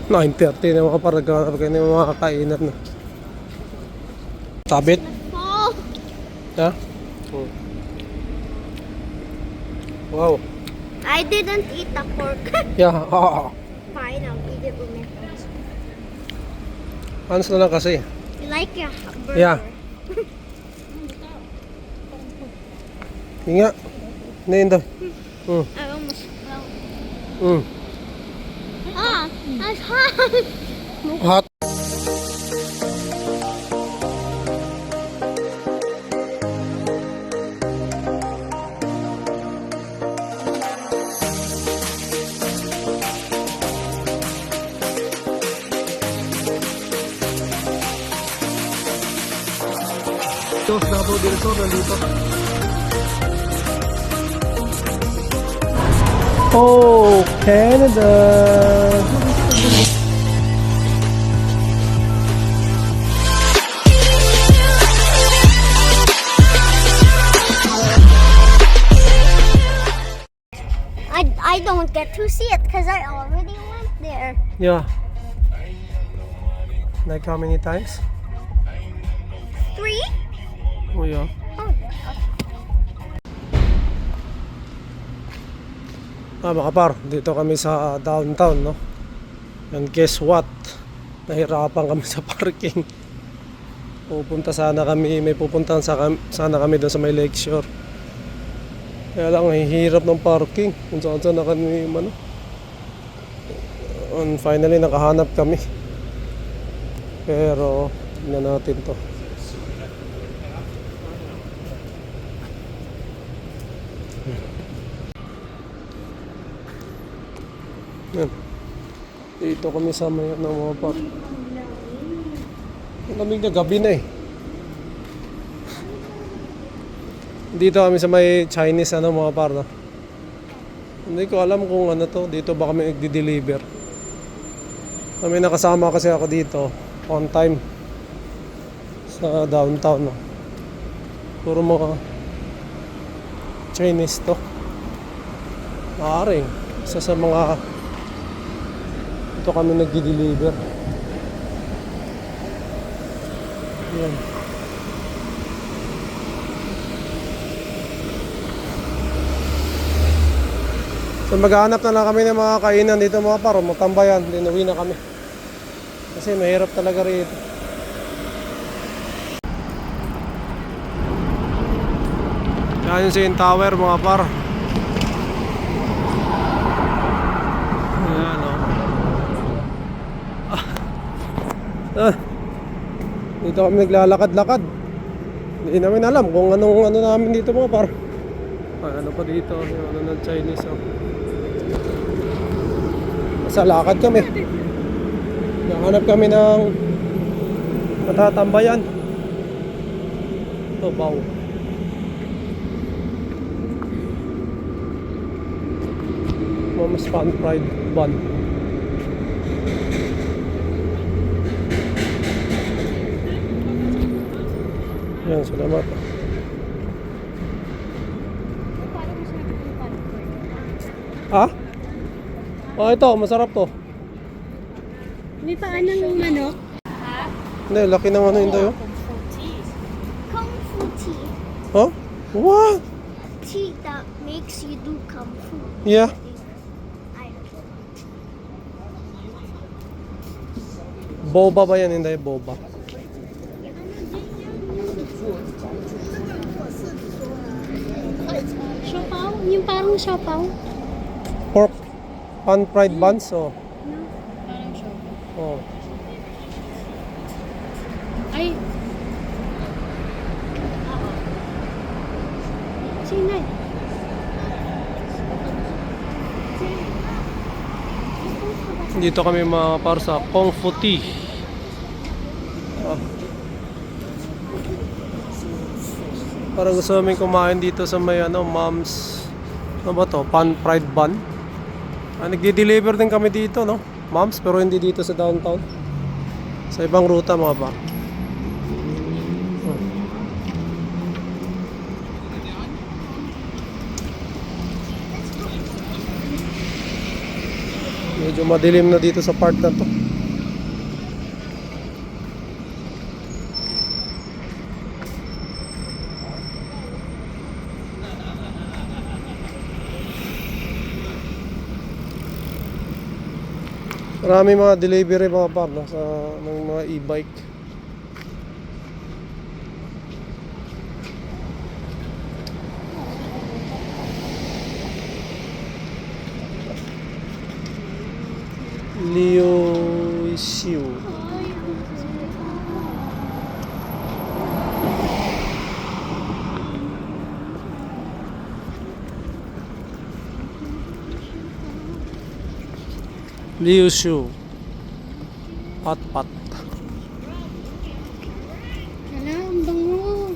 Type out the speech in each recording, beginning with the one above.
9:30 na mga par, nagkakanap kayo ng mga kainan na. Tabit? Yeah? Wow. I didn't eat the pork. Yeah, Fine, I'll eat it with my friends. Hans na lang kasi. You like your burger? Yeah. Inga. Nendo. I almost fell. Ah, that's hot. Hot. Davao del Sur nandito. Oh, Canada. I don't get to see it because I already went there. Yeah. Like how many times? 3? Oh yeah. Oh, yeah. Mga kapar, dito kami sa downtown, no? And guess what? Nahirapan kami sa parking. Pupunta sana kami, may pupuntahan sana kami doon sa may Lakeshore. Kaya lang, hihirap ng parking. Kung saan na kami, ano. And finally, nakahanap kami. Pero, tingnan natin to. Yan. Dito kami sa may mga park. Ang lamig na gabi na eh. Dito kami sa may Chinese mga par, no? Hindi ko alam kung ano to. Dito ba kami nagdi-deliver. May nakasama kasi ako dito on time sa downtown, no? Puro mga Chinese to. Maaring isa sa mga ito kami nagdi-deliver. Yan. So maghahanap na lang kami ng mga kainan dito mga par, magtambayan, then uwi na kami. Kasi mahirap talaga rito. Yan yung CN Tower mga par. Ayan o. Dito kami naglalakad-lakad. Hindi namin alam kung anong namin dito mga par. Ay, ano pa dito, ano ng Chinese Sa lakad kami. Nahanap kami ng matatambayan. Ito, baw. Mama's Pan Fried Bun. Yan, salamat. Ha? Oh, ito, masarap to. May paan ng manok? Hindi, laki ng ano yun tayo. Kung Fu tea. Huh? What? Tea that makes you do Kung Fu. Yeah. I don't know. Boba ba yan? Hindi, boba. Siopaw? Yung parang siopaw? Pork pan fried buns, oh. No, parang siopaw. Oh. Ay! Sinay! Dito kami mga par sa Kung Fu Tea. Parang gusto namin kumain dito sa may Mom's, ano ba to? Pan fried bun. Nagdi-deliver din kami dito, no? Mom's, pero hindi dito sa downtown. Sa ibang ruta mga pa. Medyo madilim na dito sa part na to. Marami mga delivery mga partner sa ng mga e-bike. Liu Xiu. Liu Xiu. Pat pat. Hala, ang bango.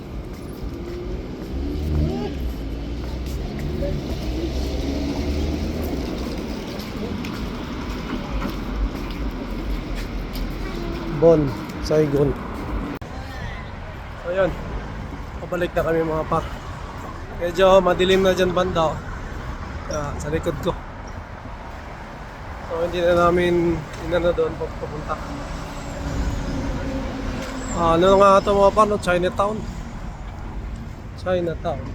Bon, Saigon. So yun, pabalik na kami mga par. Medyo madilim na dyan banda oh. Sa likod ko. So hindi na namin inano doon papunta. Ano nga ito mga par, no? Chinatown. Chinatown.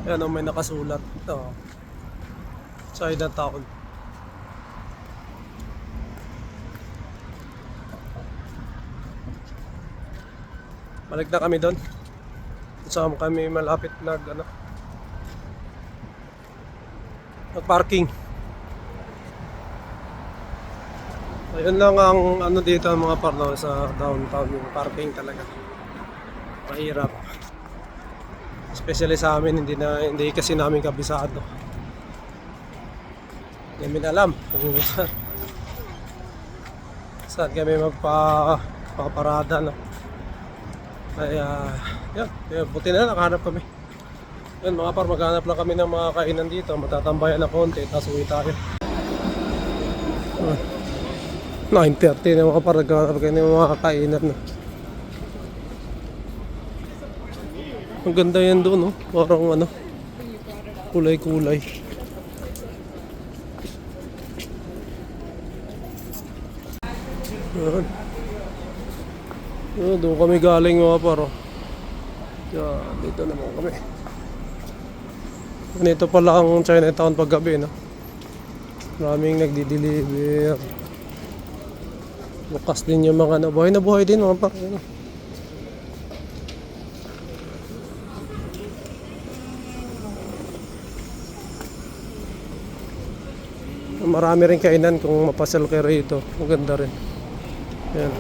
Ayan may nakasulat. Ito. Chinatown. Balik na kami doon. Saan kami malapit nag-parking. Ayun lang ang ano dito mga parno sa downtown, yung parking talaga. Mahirap. Especially sa amin, hindi kasi namin kabisado. Hindi namin alam kung saan kami magpaparada, no. Kaya, buti na nakahanap kami. Yun mga par, maghanap lang kami ng mga kainan dito. Matatambayan na konti, tapos uwi tayo. 9:30 na mga par, naghanap kayo ng mga kainan na. Ang ganda yan doon, no? Parang ano, kulay-kulay. Yan. Doon kami galing mga paro. Dito naman kami. Ganito pala ang Chinatown pag gabi, no? Maraming nagdi-deliver. Bukas din yung mga buhay na buhay din mga paro. Marami rin kainan kung mapasal kayo rito. Maganda rin. Yan.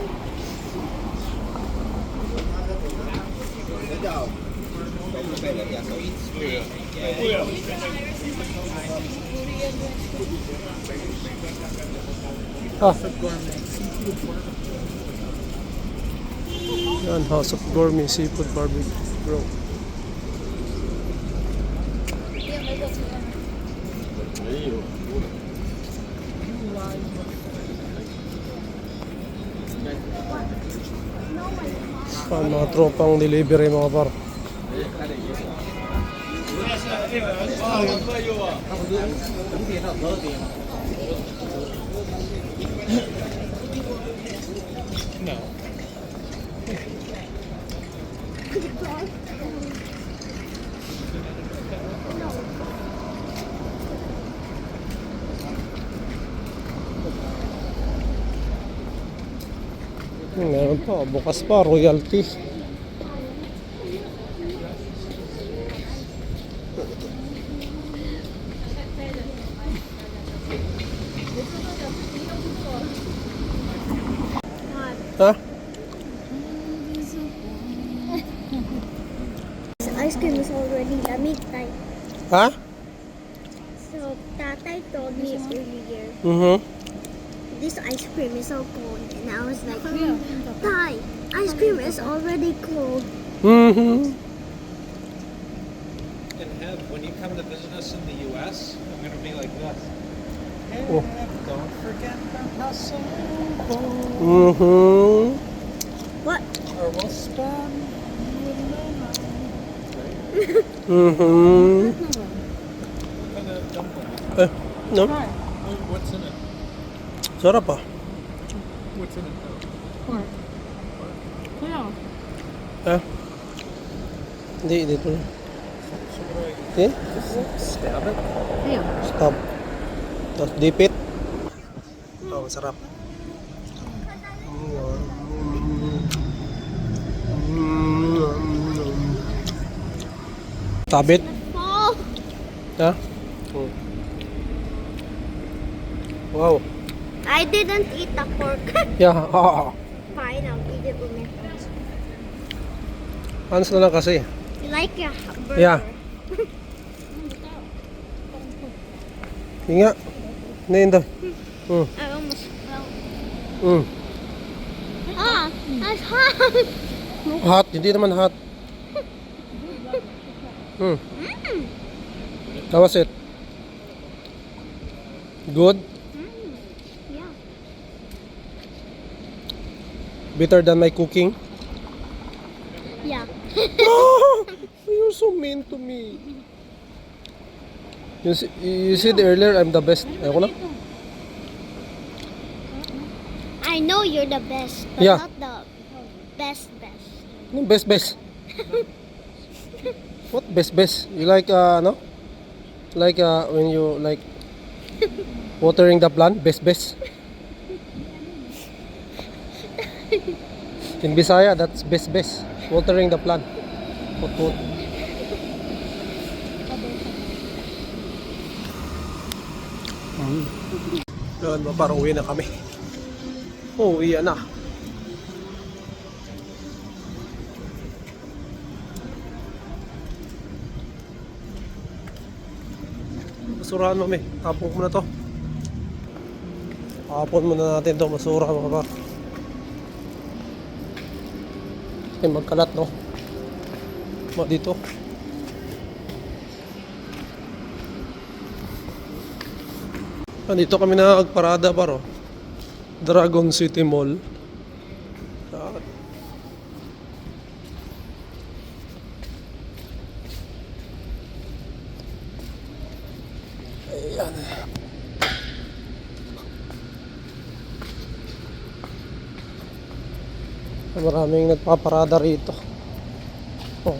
Yan, House of Gourmet Seafood Barbecue Grill. Mga tropang delivery mga par. Meron pa, bukas pa, royalty. Ha? This ice cream is already lamig type. Ha? So Tatay told me earlier this ice cream is so cold, and I was like, Tay, ice cream is already cold. Mm-hmm. And Heb, when you come to visit us in the U.S., I'm going to be like this. Hey, Oh. don't forget the hustle, Mm-hmm. What? or we'll spend Mm-hmm. kind of dumpling. No? What's in it? Sarap ah. What's in it though? Pork. Kaya, Ha? Hindi, dito na. So what do I Okay? just stab it? ayun. Stop. Tapos dip it. Oh, masarap. Tabit. Oh, Ha? Wow. I didn't eat the pork. Yeah. Fine, I'll eat it with my friends. Hans na lang kasi. You like your burger? Yeah. Inga. Nendo. I almost fell. Ah, that's hot. Hot. Hindi naman hot. How was it? Good? Yeah. Better than my cooking? Yeah. You're so mean to me. You said earlier I'm the best. Ayoko na. I know you're the best, but Yeah. not the best. Ano best? What best? You like no? Like when you like watering the plant, best. In Bisaya, that's best. Watering the plant. Put. Yun ba, parang uwi na kami. Uwi na. Basurahan mo, may. Tapon mo na to. Tapon muna natin to. Basura mga par. Kasi magkalat, no? Dito. Dito kami nagparada paro. Dragon City Mall. Ayan. Maraming nagpaparada rito. Oh.